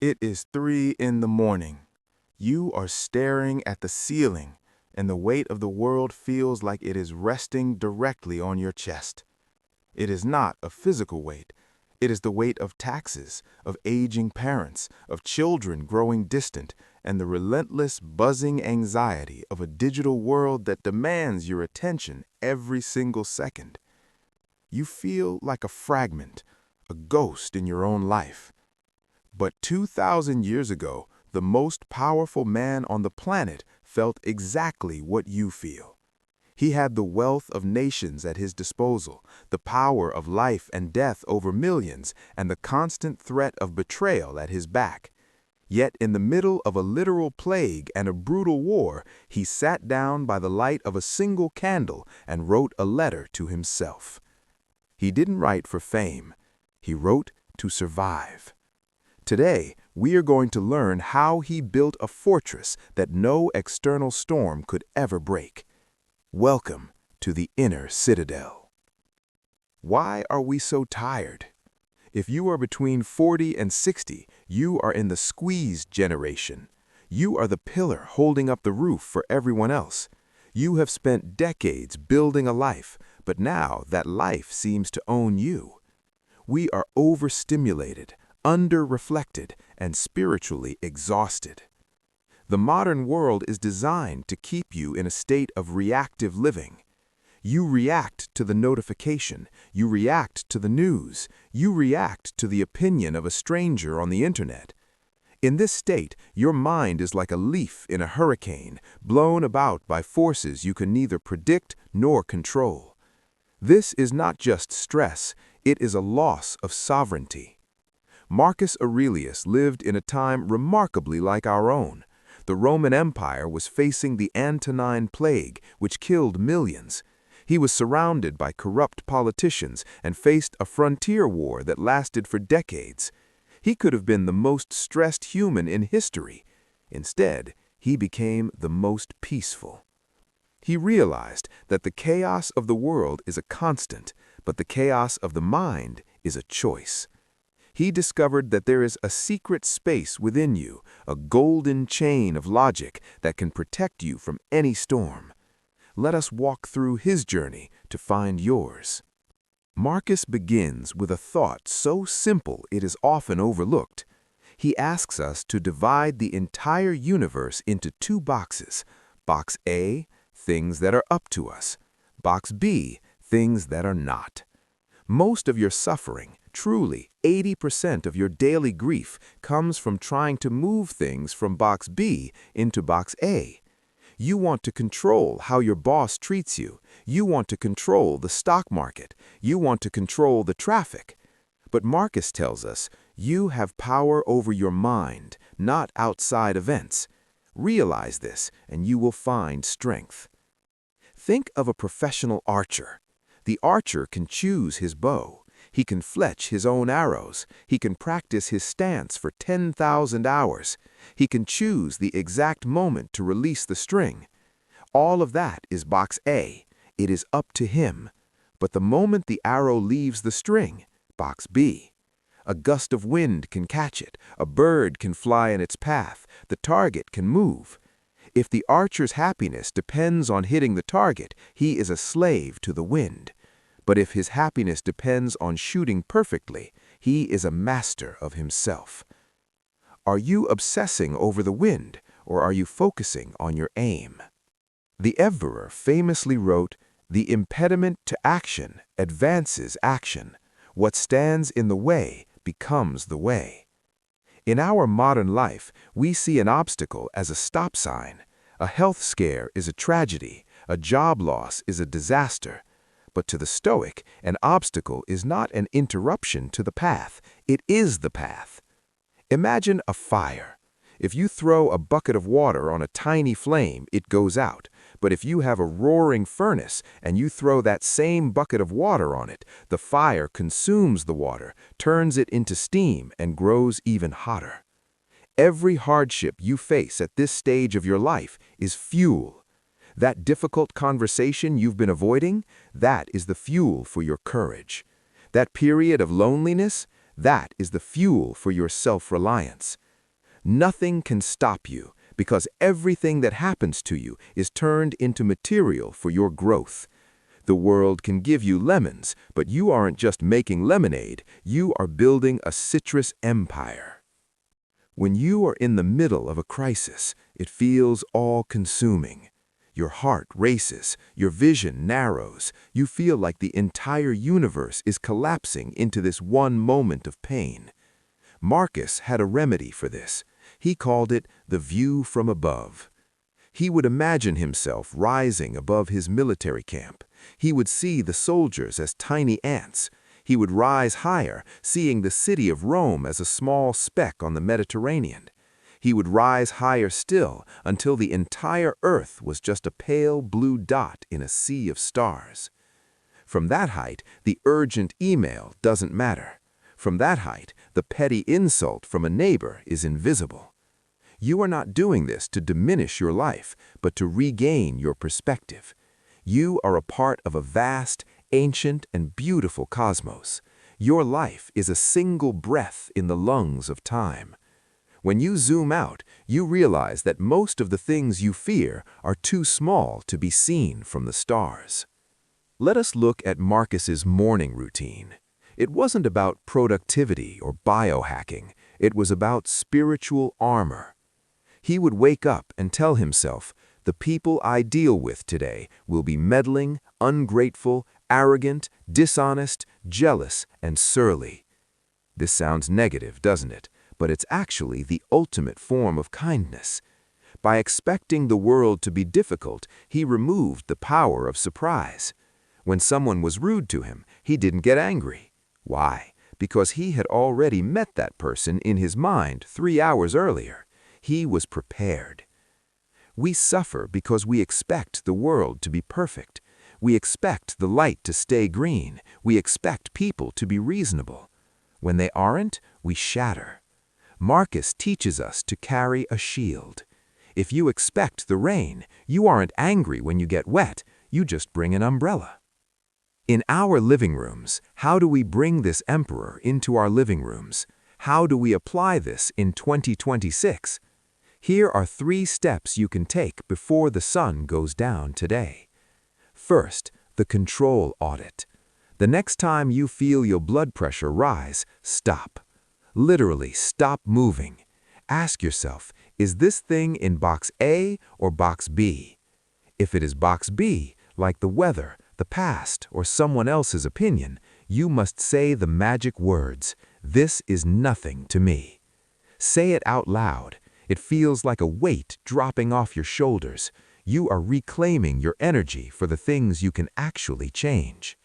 It is 3 in the morning. You are staring at the ceiling, and the weight of the world feels like it is resting directly on your chest. It is not a physical weight. It is the weight of taxes, of aging parents, of children growing distant, and the relentless, buzzing anxiety of a digital world that demands your attention every single second. You feel like a fragment, a ghost in your own life. But 2,000 years ago, the most powerful man on the planet felt exactly what you feel. He had the wealth of nations at his disposal, the power of life and death over millions, and the constant threat of betrayal at his back. Yet in the middle of a literal plague and a brutal war, he sat down by the light of a single candle and wrote a letter to himself. He didn't write for fame. He wrote to survive. Today, we are going to learn how he built a fortress that no external storm could ever break. Welcome to the inner Citadel. Why are we so tired? If you are between 40 and 60, you are in the squeezed generation. You are the pillar holding up the roof for everyone else. You have spent decades building a life, but now that life seems to own you. We are overstimulated, under-reflected, and spiritually exhausted. The modern world is designed to keep you in a state of reactive living. You react to the notification, you react to the news, you react to the opinion of a stranger on the internet. In this state, your mind is like a leaf in a hurricane, blown about by forces you can neither predict nor control. This is not just stress, it is a loss of sovereignty. Marcus Aurelius lived in a time remarkably like our own. The Roman Empire was facing the Antonine Plague, which killed millions. He was surrounded by corrupt politicians and faced a frontier war that lasted for decades. He could have been the most stressed human in history. Instead, he became the most peaceful. He realized that the chaos of the world is a constant, but the chaos of the mind is a choice. He discovered that there is a secret space within you, a golden chain of logic that can protect you from any storm. Let us walk through his journey to find yours. Marcus begins with a thought so simple it is often overlooked. He asks us to divide the entire universe into two boxes. Box A, things that are up to us. Box B, things that are not. Most of your suffering, truly 80% of your daily grief, comes from trying to move things from box B into box A. You want to control how your boss treats you. You want to control the stock market. You want to control the traffic. But Marcus tells us, you have power over your mind, not outside events. Realize this, and you will find strength. Think of a professional archer. The archer can choose his bow. He can fletch his own arrows. He can practice his stance for 10,000 hours. He can choose the exact moment to release the string. All of that is box A. It is up to him. But the moment the arrow leaves the string, box B. A gust of wind can catch it. A bird can fly in its path. The target can move. If the archer's happiness depends on hitting the target, he is a slave to the wind. But if his happiness depends on shooting perfectly, he is a master of himself. Are you obsessing over the wind, or are you focusing on your aim? The Emperor famously wrote, "The impediment to action advances action. What stands in the way becomes the way." In our modern life, we see an obstacle as a stop sign. A health scare is a tragedy. A job loss is a disaster. But to the Stoic, an obstacle is not an interruption to the path. It is the path. Imagine a fire. If you throw a bucket of water on a tiny flame, it goes out. But if you have a roaring furnace and you throw that same bucket of water on it, the fire consumes the water, turns it into steam, and grows even hotter. Every hardship you face at this stage of your life is fuel. That difficult conversation you've been avoiding, that is the fuel for your courage. That period of loneliness, that is the fuel for your self-reliance. Nothing can stop you, because everything that happens to you is turned into material for your growth. The world can give you lemons, but you aren't just making lemonade, you are building a citrus empire. When you are in the middle of a crisis, it feels all-consuming. Your heart races, your vision narrows, you feel like the entire universe is collapsing into this one moment of pain. Marcus had a remedy for this. He called it the view from above. He would imagine himself rising above his military camp. He would see the soldiers as tiny ants. He would rise higher, seeing the city of Rome as a small speck on the Mediterranean. He would rise higher still until the entire earth was just a pale blue dot in a sea of stars. From that height, the urgent email doesn't matter. From that height, the petty insult from a neighbor is invisible. You are not doing this to diminish your life, but to regain your perspective. You are a part of a vast, ancient, and beautiful cosmos. Your life is a single breath in the lungs of time. When you zoom out, you realize that most of the things you fear are too small to be seen from the stars. Let us look at Marcus's morning routine. It wasn't about productivity or biohacking. It was about spiritual armor. He would wake up and tell himself, the people I deal with today will be meddling, ungrateful, arrogant, dishonest, jealous, and surly. This sounds negative, doesn't it? But it's actually the ultimate form of kindness. By expecting the world to be difficult, he removed the power of surprise. When someone was rude to him, he didn't get angry. Why? Because he had already met that person in his mind 3 hours earlier. He was prepared. We suffer because we expect the world to be perfect. We expect the light to stay green. We expect people to be reasonable. When they aren't, we shatter. Marcus teaches us to carry a shield. If you expect the rain, you aren't angry when you get wet, you just bring an umbrella. In our living rooms, how do we bring this emperor into our living rooms? How do we apply this in 2026? Here are 3 steps you can take before the sun goes down today. First, the control audit. The next time you feel your blood pressure rise, stop. Literally stop moving. Ask yourself, is this thing in box A or box B? If it is box B, like the weather, the past, or someone else's opinion, you must say the magic words, "This is nothing to me." Say it out loud. It feels like a weight dropping off your shoulders. You are reclaiming your energy for the things you can actually change.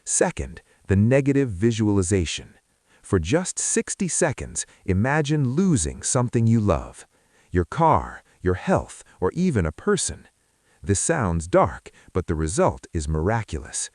Second, the negative visualization. For just 60 seconds, imagine losing something you love. Your car, your health, or even a person. This sounds dark, but the result is miraculous.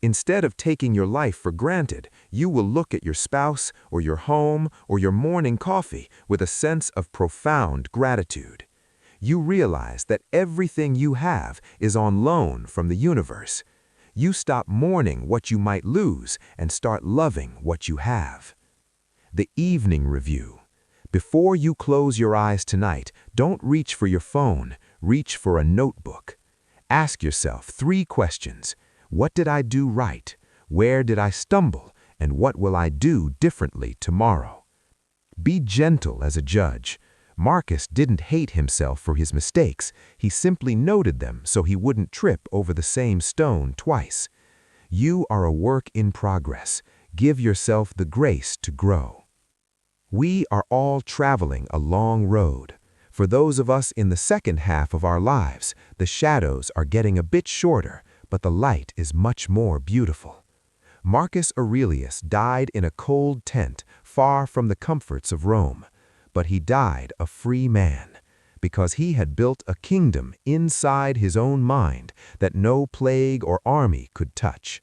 Instead of taking your life for granted, you will look at your spouse, or your home, or your morning coffee with a sense of profound gratitude. You realize that everything you have is on loan from the universe. You stop mourning what you might lose and start loving what you have. The evening review. Before you close your eyes tonight, don't reach for your phone, reach for a notebook. Ask yourself 3 questions. What did I do right? Where did I stumble? And what will I do differently tomorrow? Be gentle as a judge. Marcus didn't hate himself for his mistakes. He simply noted them so he wouldn't trip over the same stone twice. You are a work in progress. Give yourself the grace to grow. We are all traveling a long road. For those of us in the second half of our lives, the shadows are getting a bit shorter, but the light is much more beautiful. Marcus Aurelius died in a cold tent far from the comforts of Rome, but he died a free man because he had built a kingdom inside his own mind that no plague or army could touch.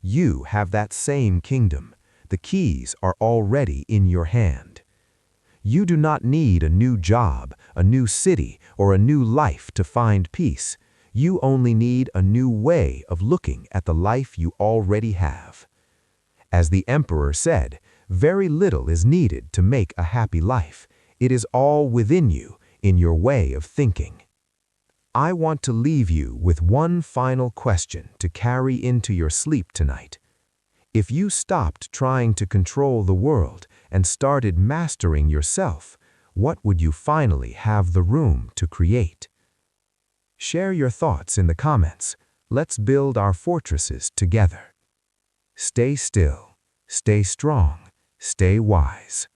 You have that same kingdom. The keys are already in your hand. You do not need a new job, a new city, or a new life to find peace. You only need a new way of looking at the life you already have. As the emperor said, very little is needed to make a happy life. It is all within you, in your way of thinking. I want to leave you with one final question to carry into your sleep tonight. If you stopped trying to control the world and started mastering yourself, what would you finally have the room to create? Share your thoughts in the comments. Let's build our fortresses together. Stay still, stay strong, stay wise.